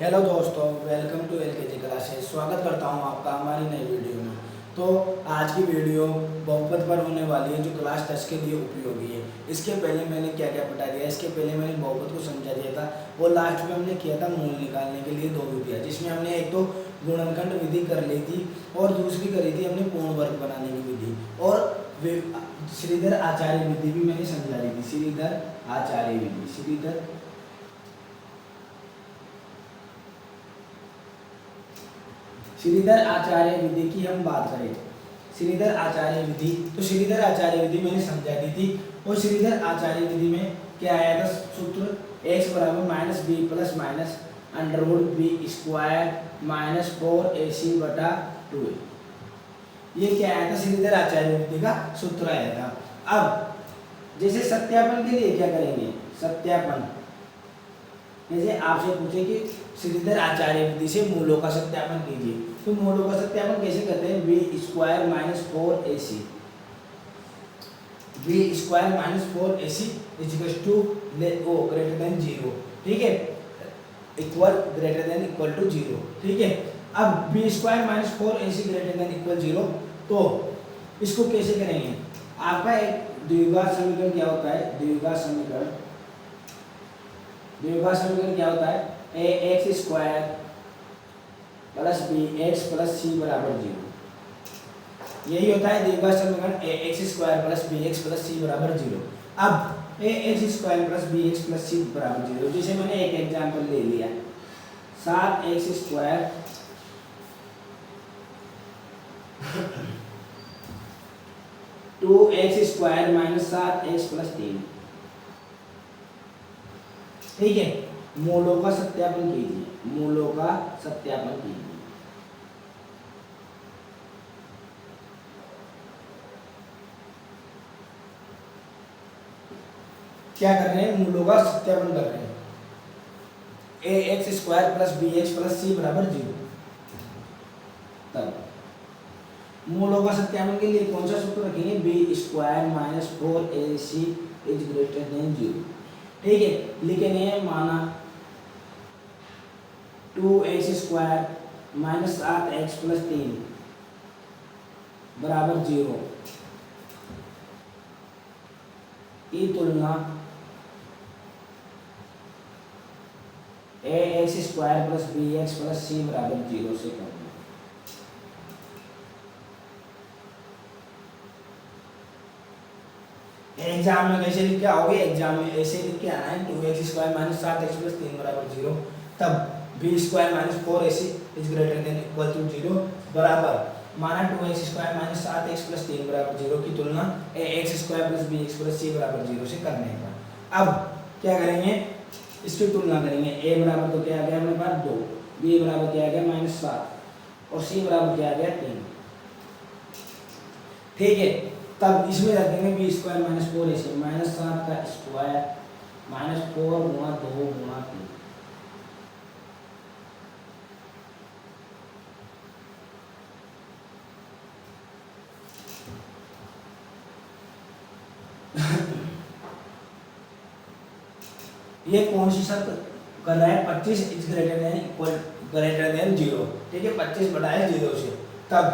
Hello दोस्तों, welcome to LKG classes. स्वागत करता हूं आपका हमारी नई वीडियो में। तो आज की वीडियो बहुपद पर होने वाली है जो क्लास 10 के लिए उपयोगी है। इसके पहले मैंने क्या क्या पढ़ा दिया, इसके पहले मैंने बहुपद को समझा दिया था और लास्ट में हमने किया था मूल निकालने के लिए दो विधियाँ, जिसमें हमने एक तो गुणनखंड विधि कर ली थी और दूसरी करी थी हमने पूर्ण वर्ग बनाने की विधि। और श्रीधर आचार्य विधि भी मैंने समझा दी थी। श्रीधर आचार्य विधि, श्रीधर आचार्य विधि की हम बात करें, श्रीधर आचार्य विधि, तो श्रीधर आचार्य विधि मैंने समझा दी थी। और श्रीधर आचार्य विधि में क्या आया था सूत्र, x बराबर minus B plus minus under root B square minus 4ac बटा 2। ये क्या आया था, श्रीधर आचार्य विधि का सूत्र आया था। अब जैसे सत्यापन के लिए क्या करेंगे, सत्यापन जैसे आपसे पूछे कि श्रीधर आचार्य विधि से मूलों का सत्यापन कीजिए, तो मूलों का सत्यापन कैसे करते हैं, B square minus 4ac, B square minus 4ac equal to O greater than 0, ठीक है, equal greater than equal to 0, ठीक है। अब B square minus 4ac greater than equal 0, तो इसको कैसे करेंगे, आपका एक द्विघात समीकरण क्या होता है, द्विघात समीकरण क्या होता है, A x square plus B x plus C बराबर 0। यही होता है द्विघात समीकरण, A x square plus B x plus C बराबर 0। अब A x square plus B x plus C बराबर 0, जैसे मैंने एक एग्जांपल ले लिया, 7x square two x square minus 7x plus 3, ठीक है। मूलों का सत्यापन कीजिए, मूलों का सत्यापन कीजिए। क्या कर रहे हैं, मूलों का सत्यापन कर रहे हैं, A x square plus B x plus C बराबर 0। तब मूलों का सत्यापन के लिए कौन सा सूत्र रखेंगे, B square minus 4ac is greater than 0, ठीक है। लिखेंगे माना 2x square minus 7x plus 3 बराबर 0 की तुलना A x square plus B x plus C बराबर 0 से करना। एग्जाम में कैसे लिख के आओगे, एग्जाम में ऐसे लिख के आना है, 2x square minus 7x plus 3 बराबर 0, तब B square minus 4ac is greater than equal to 0 बराबर माना 2x square minus 7x plus 3 बराबर 0 की तुलना A x square plus B x plus C बराबर 0 से करने का। अब क्या करेंगे, इसकी तुलना करेंगे, ए बराबर तो क्या आ गया हमारे पास 2, बी बराबर क्या आ गया माइनस 7 और सी बराबर क्या आ गया 3, ठीक है। तब इसमें रखेंगे B square minus 4ac minus 7 का स्क्वायर माइनस 4 गुणा 2 गुणा 3, ये कौन सी शर्त कर रहा है, 25 is greater than equal greater than 0, ठीक है, 25 बड़ा है 0 से। तब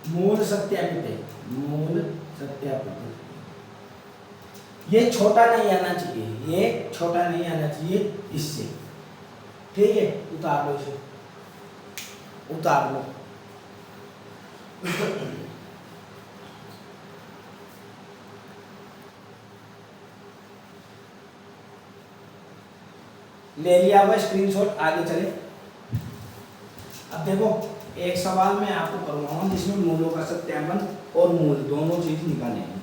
मूल सत्यापित है, मूल सत्यापित, ये छोटा नहीं आना चाहिए, ये छोटा नहीं आना चाहिए इससे, ठीक है। उतार लो इसे, उतार लो ले लिया हुआ स्क्रीनशॉट, आगे चले। अब देखो एक सवाल मैं आपको करवाऊंगा जिसमें मूलों का सत्यापन और मूल दोनों चीज निकालेंगे।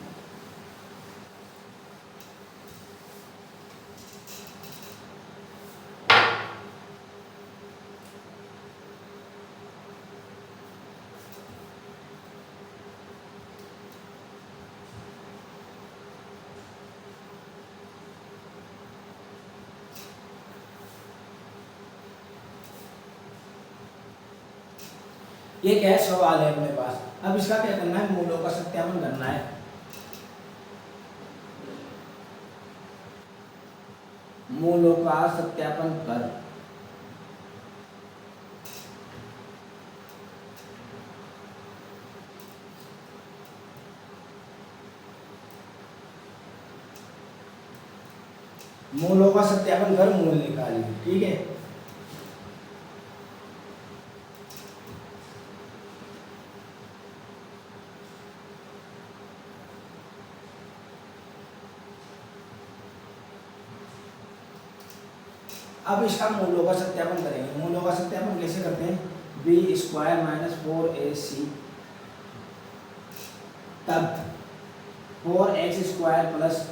ये क्या सवाल है अपने पास, अब इसका क्या करना है, मूलों का सत्यापन करना है। मूलों का सत्यापन कर। मूलों का सत्यापन कर, मूल निकालिए। ठीक है, अब इसका मूलों का सत्यापन करेंगे। मूलों का सत्यापन कैसे करते हैं? बी स्क्वायर माइनस 4ac तब 4x square plus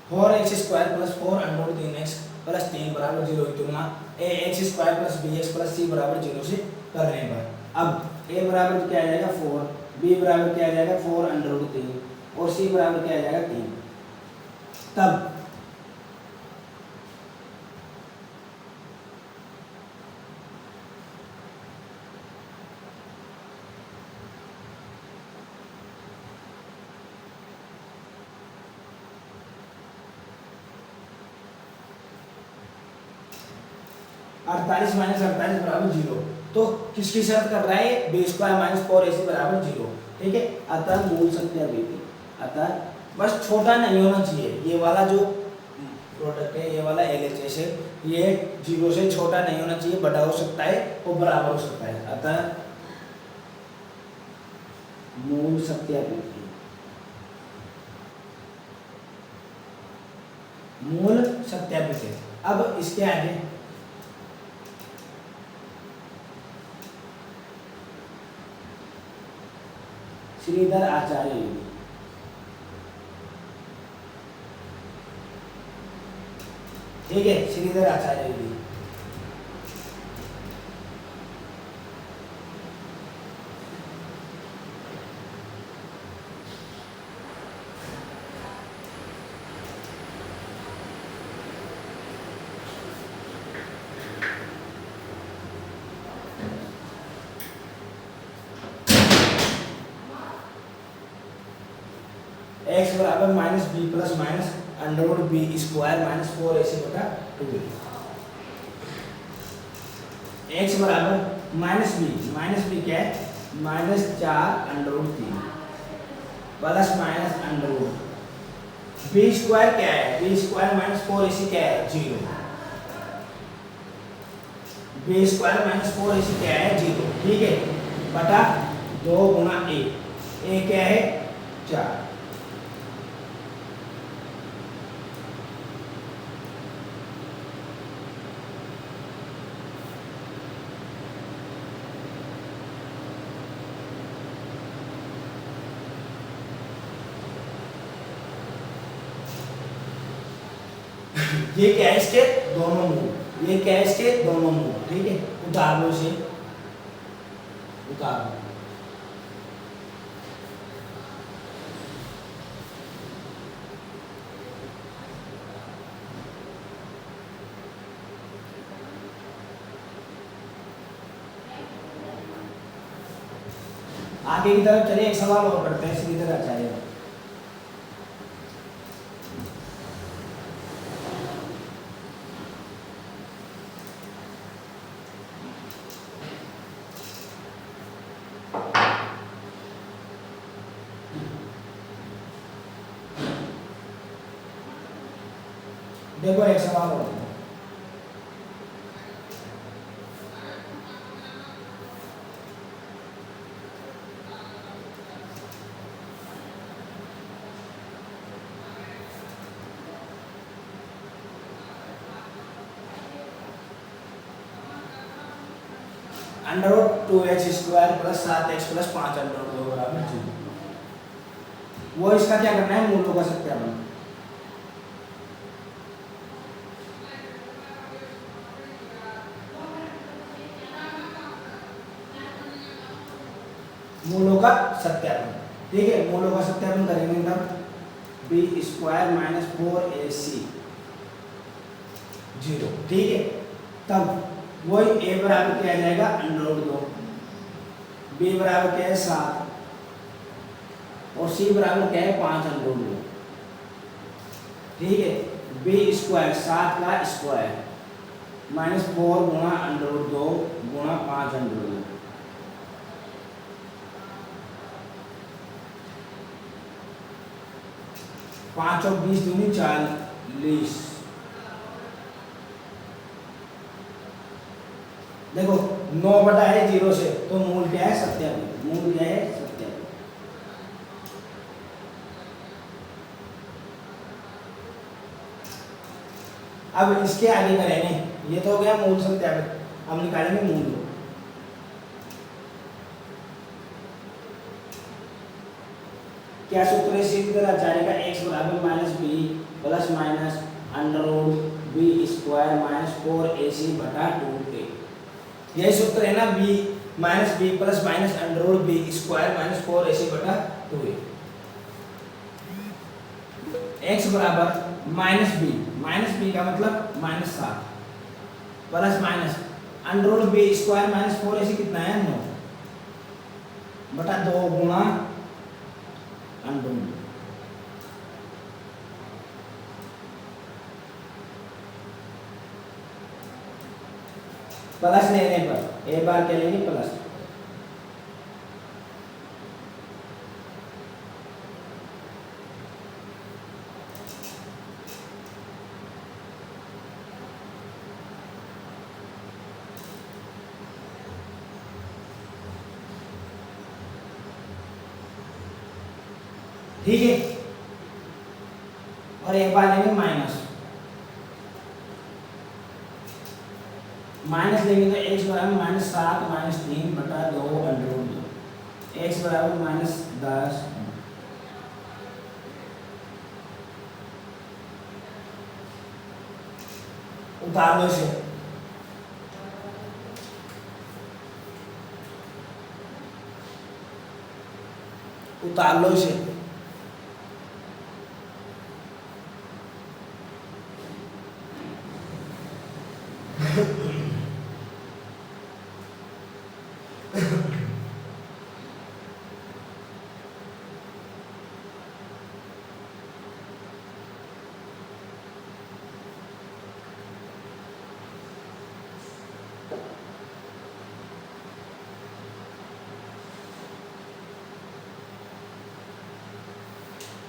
4x square plus 4 under 3x plus 3 बराबर 0 की तुलना ax square plus bx plus c बराबर 0 से करने पर अब a बराबर क्या आ जाएगा 4, b बराबर क्या आ जाएगा 4 अंडर 3 और c बराबर क्या आ जाएगा 3। तब अड़तालीस माइनस 48 बराबर 0। तो किसकी शर्त कर रहा है? बी स्क्वायर माइनस 4ac बराबर 0। ठीक है, अतः मूल संख्या बीती, अतः बस छोटा नहीं होना चाहिए। ये वाला जो प्रोडक्ट है, ये वाला LHS है, ये 0 से छोटा नहीं होना चाहिए, बड़ा हो सकता है और बराबर हो सकता है। अतः मूल सत्यापित, मूल सत्यापित है। अब इसके आगे श्रीधर आचार्य विधि। ठीक है, श्रीधर आचार्य विधि। x बराबर minus B plus minus under root B square minus 4ac बटा 2। x बराबर माइनस बी क्या है? Minus 4 under root 3 plus minus under root B square क्या है? बी स्क्वायर माइनस 4ac क्या है? 0। बी स्क्वायर माइनस 4ac क्या है? 0। ठीक है, बटा 2 गुना a क्या है? 4। ये क्या है? इसके दोनों मूल। ये क्या है? इसके दोनों मूल। ठीक है, उतार लो इसे, उतार लो। आगे की तरफ चलिए, एक सवाल और पढ़ते हैं श्रीधर आचार्य। देखो एक सवाल और है। Under root 2x square plus 7x plus 5 under root 2 बराबर 0। वो इसका क्या करना है? मूलों का सत्यापन। मूलों का सत्यापन। ठीक है, मूलों का सत्यापन करेंगे तब बी स्क्वायर माइनस 4ac 0, ठीक है। तब वही a बराबर क्या आ जाएगा अंडर रूट 2, b बराबर क्या है 7 और c बराबर क्या है 5 अंडर रूट 2, ठीक है। बी स्क्वायर 7 का स्क्वायर माइनस 4 गुणा अंडर रूट 2 गुणा 5 अंडर रूट 2, 5 और 20 दूनी 40। देखो 9 बटा है 0 से, तो मूल क्या है 27, मूल क्या है 27। अब इसके आगे करेंगे, ये तो हो गया मूल सत्यापित, अब निकालेंगे मूल। क्या सूत्र है श्रीधर आचार्य का, x बराबर minus B plus minus under root B square minus 4ac बटा 2a, यही सूत्र है ना, b minus B plus minus under root B square minus 4ac बटा 2a। x बराबर माइनस बी का मतलब minus 7 plus minus under root B square minus 4ac कितना है 9 बटा 2 गुणा अंडर रूट, प्लस लेने पर एक बार क्या लेंगे प्लस, ठीक है। और एक बार लेंगे माइनस लेंगे तो x बराबर माइनस 7 माइनस 3 बटा 2 अंडर रूट 2, x बराबर माइनस 10 उतार लो इसे, उतार लो इसे,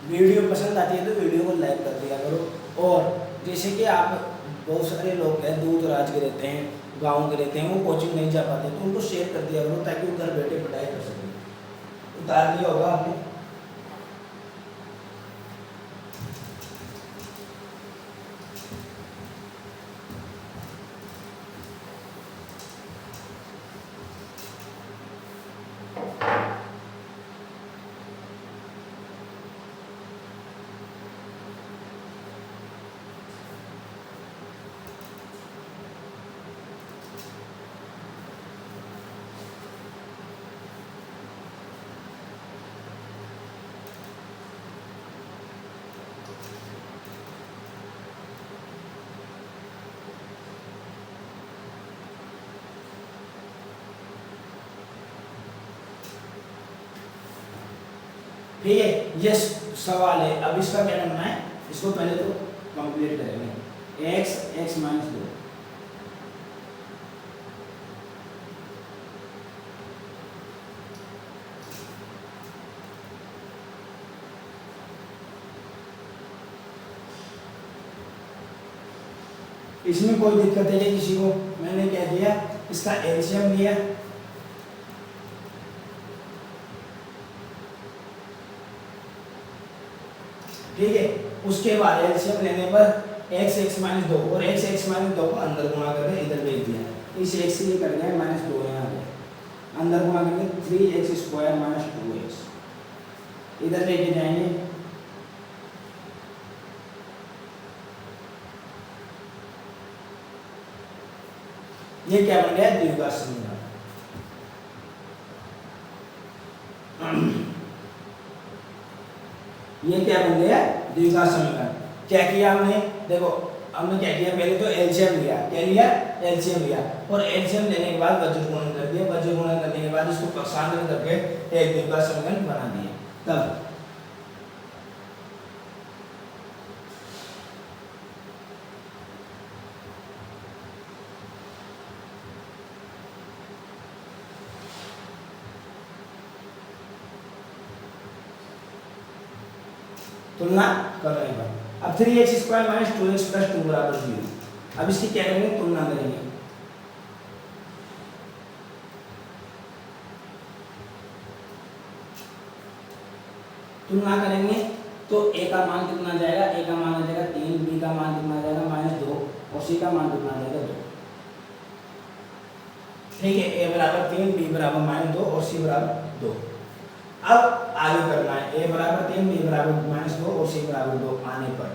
वीडियो पसंद आती है तो वीडियो को लाइक कर दिया करो। और जैसे कि आप बहुत सारे लोग हैं दूर दराज के रहते हैं, गांव के रहते हैं, वो कोचिंग नहीं जा पाते, तो उनको शेयर कर दिया करो ताकि वो घर बैठे पढ़ाई कर सकें। उतार लिया होगा आपने, ठीक है। ये सवाल है, अब इसका क्या करना है, इसको पहले तो कंप्लीट करेंगे। x माइनस 2, इसमें कोई दिक्कत है किसी को, मैंने क्या दिया, इसका एलसीएम लिया, ठीक है। उसके बाद एलसीएम लेने पर x माइनस 2 और x माइनस 2 को अंदर गुणा करके इधर भेज दिया, इस x से ये कट गया माइनस 2 यहाँ पे, अंदर गुणा करके 3x स्क्वायर माइनस 2x इधर लेके जाएंगे, ये क्या बन गया द्विघात समीकरण। ये क्या बन गया, द्विघात समीकरण। क्या किया हमने, देखो हमने क्या किया, पहले तो एलसीएम लिया, क्या लिया, एलसीएम लिया, और एलसीएम लेने के बाद वज्र गुणन कर दिया, वज्र गुणन करने के बाद इसको पक्षांतर करके एक द्विघात समीकरण बना दिया। तब तुलना करने पर अब 3x² - 2x + 2 = 0। अब इसकी क्या करेंगे, तुलना करेंगे। तुलना करेंगे तो a का मान कितना जाएगा, a का मान आ जाएगा 3, b का मान कितना जाएगा -2 और c का मान कितना जाएगा 2। ठीक है, a बराबर 3, b बराबर -2 और c बराबर 2। अब आगे करना है, a बराबर 3, b बराबर -2 और c बराबर 2 आने पर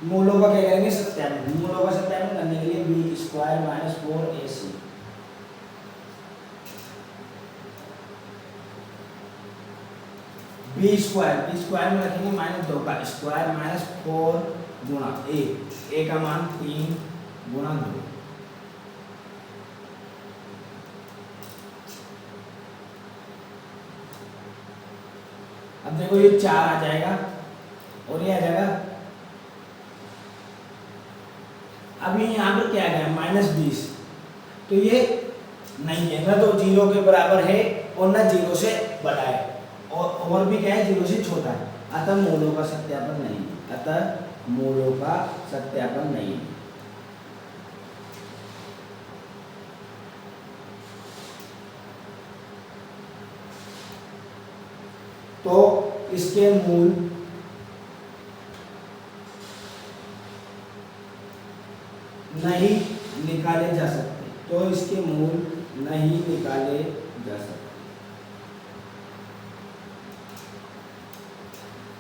मूलों का क्या करेंगे, सत्यापन। मूलों का सत्यापन करने के लिए b² - 4ac b² में रखेंगे -2 का स्क्वायर -4 गुणा a का मान 3 गुणा 2। अब देखो ये 4 आ जाएगा और ये आ जाएगा। अब ये यहाँ पर क्या आ गया, -20, तो ये नहीं है, ना तो 0 के बराबर है और ना 0 से बड़ा है, और भी क्या है, 0 से छोटा है। अतः मूलों का सत्यापन नहीं है, अतः मूलों का सत्यापन नहीं है। तो इसके मूल नहीं निकाले जा सकते, तो इसके मूल नहीं निकाले जा सकते,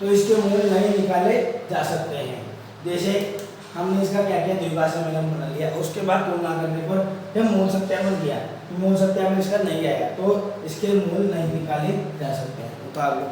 तो इसके मूल नहीं निकाले जा सकते हैं। जैसे हमने इसका क्या किया, द्विघात समीकरण बना लिया, उसके बाद तुलना करने पर जब मूल सत्यापन किया, मूल सत्यापन इसका नहीं आया, तो इसके मूल नहीं निकाले जा सकते हैं। उतार लो।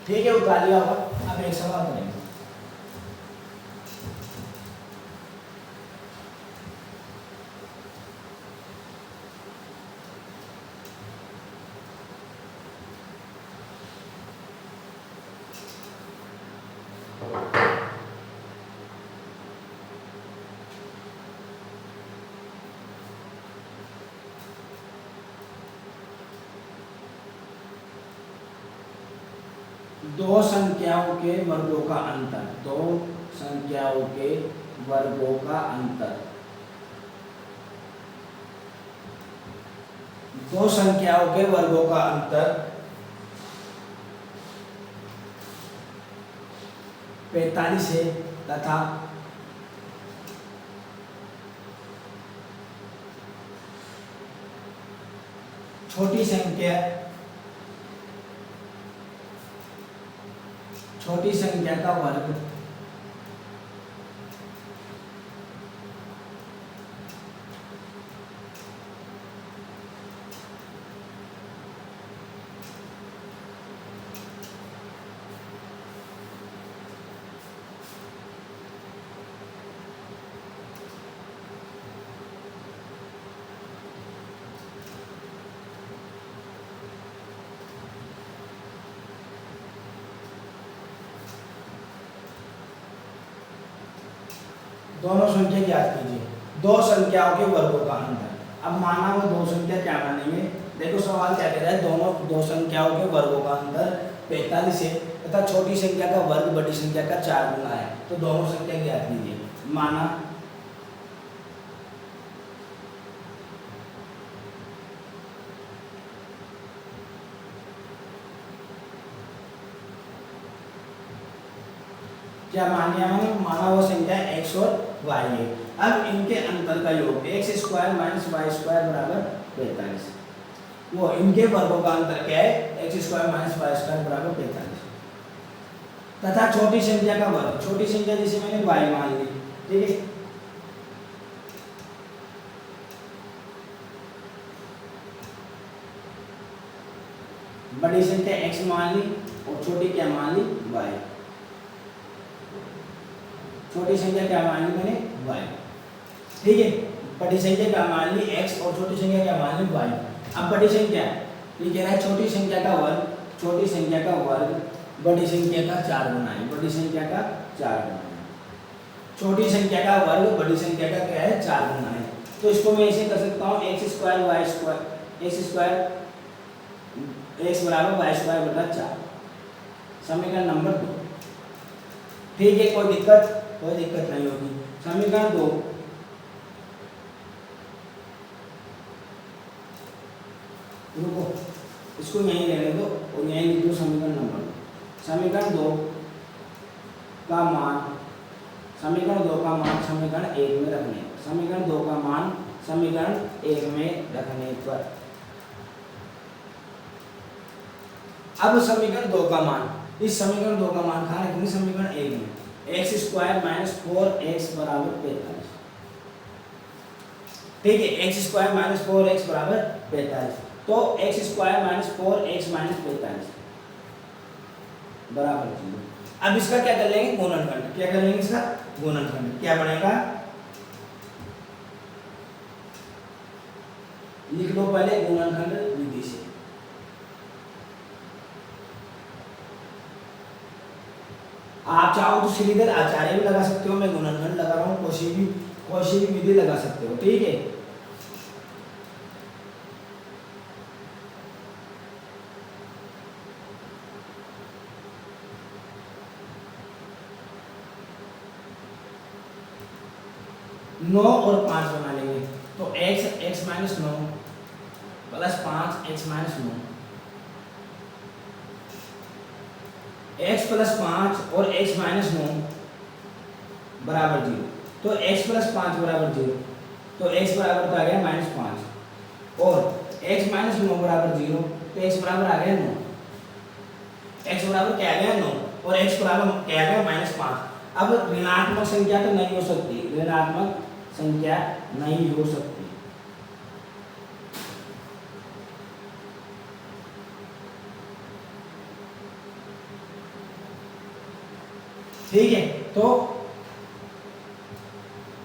ठीक है, उतार लिया होगा। अब एक सवाल करेंगे। दो संख्याओं के वर्गों का अंतर, दो संख्याओं के वर्गों का अंतर, दो संख्याओं के वर्गों का अंतर 45 है तथा छोटी संख्या का वर्ग दोनों संख्या ज्ञात कीजिए, दो संख्याओं के वर्गों का अंतर। अब माना वो दो संख्या क्या मानेंगे, देखो सवाल क्या कह रहा है, दोनों दो संख्याओं के वर्गों का अंतर 45 है तथा छोटी संख्या का वर्ग बड़ी संख्या का 4 गुना है, तो दोनों संख्या ज्ञात कीजिए। माना क्या मान लिया मैंने, माना वो संख्या x और y है। अब इनके अंतर का योग x square minus Y square बराबर 45, वो इनके वर्गों का अंतर क्या है, x square minus Y square बराबर 45 तथा छोटी संख्या का वर्ग, छोटी संख्या जैसे मैंने y मान ली, ठीक है, बड़ी संख्या x मान ली और छोटी क्या मान ली, y। छोटी संख्या क्या मान ली मैंने, y, ठीक है, बड़ी संख्या क्या मान ली x और छोटी संख्या क्या मान ली y। अब बड़ी संख्या ये कह रहा है छोटी संख्या का वर्ग, छोटी संख्या का वर्ग बड़ी संख्या का 4 गुना है, बड़ी संख्या का 4 गुना है, छोटी संख्या का वर्ग बड़ी संख्या का क्या है 4 गुना है। तो इसको मैं ऐसे कर सकता हूँ x square Y square, x square x बराबर वाई स्क्वायर बटा 4, समीकरण नंबर 2, ठीक है, कोई दिक्कत नहीं होगी। समीकरण 2, रुको इसको यहीं रहने दो और यहीं लिख दो समीकरण नंबर 2। समीकरण 2 का मान समीकरण 2 का मान समीकरण 1 में रखने, समीकरण 2 का मान समीकरण 1 में रखने पर, अब समीकरण 2 का मान, इस समीकरण 2 का मान कहाँ रखेंगे, समीकरण 1 में, एक्स स्क्वायर माइनस 4x बराबर 45, ठीक है, एक्स स्क्वायर माइनस 4x बराबर 45, तो x square minus 4x minus 45 बराबर 0। अब इसका क्या कर लेंगे, गुणनखंड, क्या कर लेंगे इसका गुणनखंड, क्या बनेगा, लिख लो पहले गुणनखंड विधि से। आप चाहो तो श्रीधर आचार्य भी लगा सकते हो, मैं गुणनखंड लगा रहा हूँ, कोई सी भी विधि लगा सकते हो, ठीक है। नौ और 5 बना लेंगे, तो x minus 9 plus 5x minus 9, x plus 5 और x माइनस 9 बराबर 0, तो x प्लस 5 बराबर 0, तो x बराबर तो आ गया माइनस 5 और x माइनस 9 बराबर 0, तो x बराबर आ गया 9, x बराबर क्या आ गया 9 और x बराबर क्या आ गया माइनस 5। अब ऋणात्मक संख्या तो नहीं हो सकती, ऋणात्मक संख्या नहीं हो सकती, ठीक है, तो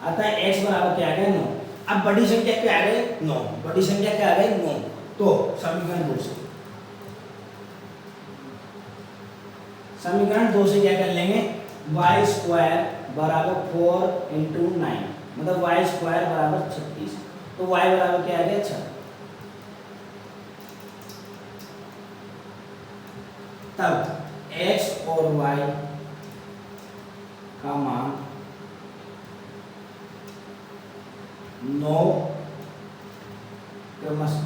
अतः x बराबर क्या आ गया 9। अब बड़ी संख्या क्या आ गई 9, बड़ी संख्या क्या आ गई 9, तो समीकरण 2 से, समीकरण 2 से क्या कर लेंगे, y स्क्वायर बराबर 4 इंटू 9, मतलब y स्क्वायर बराबर 36, तो y बराबर क्या आ गया 6, तब x और y का मान 9 क्रमशः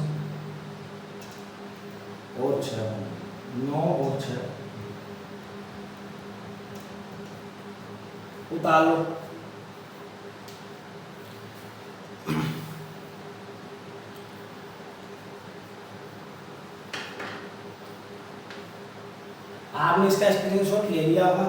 और 6, 9 और 6 उतार लो। आपने इसका स्क्रीनशॉट ले लिया होगा,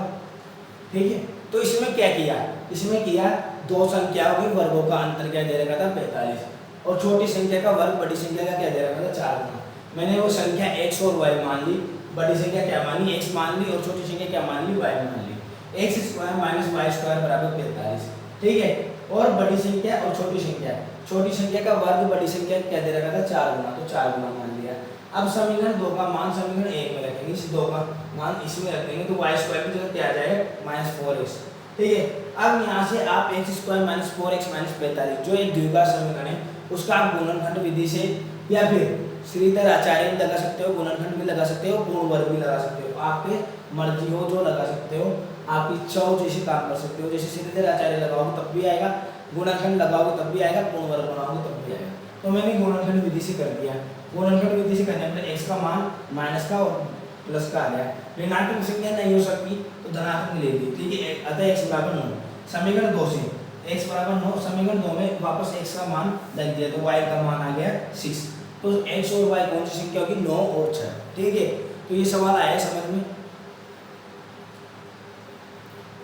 ठीक है। तो इसमें क्या किया, इसमें किया दो संख्याओं के वर्गों का अंतर क्या दे रखा था 45 और छोटी संख्या का वर्ग बड़ी संख्या का क्या दे रखा था 4 गुना। मैंने वो संख्या x और y मान ली, बड़ी संख्या क्या मान ली x मान ली और छोटी संख्या क्या मान ली y मान ली। X square minus Y square बराबर 45, ठीक है। और बड़ी संख्या और छोटी संख्या का वर्ग बड़ी संख्या क्या दे रखा था 4 गुना, तो 4 गुना मान लिया। अब समीकरण 2 का मान समीकरण 1 में रखेंगे, इस 2 का मान इसमें रखेंगे, तो वाई स्क्वायर की जगह क्या आ जाएगा -4x ठीक है। अब यहाँ से आप x square minus 4x minus 45 जो एक द्विघात समीकरण है उसका आप गुणनखंड विधि से या फिर श्रीधर आचार्य भी लगा सकते हो, गुणनखंड भी लगा सकते हो, पूर्ण वर्ग भी लगा सकते हो, आप पे मर्जी हो जो लगा सकते हो, आपकी इच्छा हो जैसे काम कर सकते हो। जैसे श्रीधर आचार्य लगाओगे तब भी आएगा, गुणनखंड लगाओगे तब भी आएगा, पूर्ण वर्ग बनाओगे तब भी आएगा। तो मैंने गुणनखंड विधि से कर दिया। गुणनखंड विधि से करने पर x का मान माइनस का और प्लस का आ गया। ऋणात्मक संख्या नहीं हो सकती तो धनात्मक ले ली, ठीक है। अतः x बराबर 9। समीकरण 2 से x बराबर 9, समीकरण 2 में वापस x का मान रख दिया तो y का मान आ गया 6। तो x और y कौन सी संख्या होगी? 9 और 6, ठीक है। तो ये सवाल आया समझ में।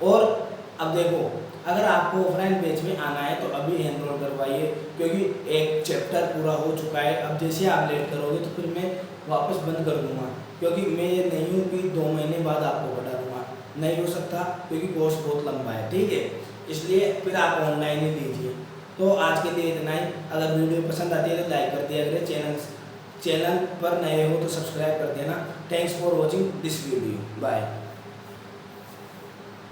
और अब देखो, अगर आपको ऑफलाइन बैच में आना है तो अभी एनरोल करवाइए, क्योंकि एक चैप्टर पूरा हो चुका है। अब जैसे आप लेट करोगे तो फिर मैं वापस बंद कर दूंगा, क्योंकि मैं ये नहीं हूँ कि 2 महीने बाद आपको बता दूंगा, नहीं हो सकता क्योंकि कोर्स बहुत लंबा है, ठीक है। इसलिए फिर आप ऑनलाइन ही लीजिए। तो आज के लिए इतना ही। अगर वीडियो पसंद आती है तो लाइक कर दिया करें, चैनल पर नए हो तो सब्सक्राइब कर देना। Thanks for watching this video, bye.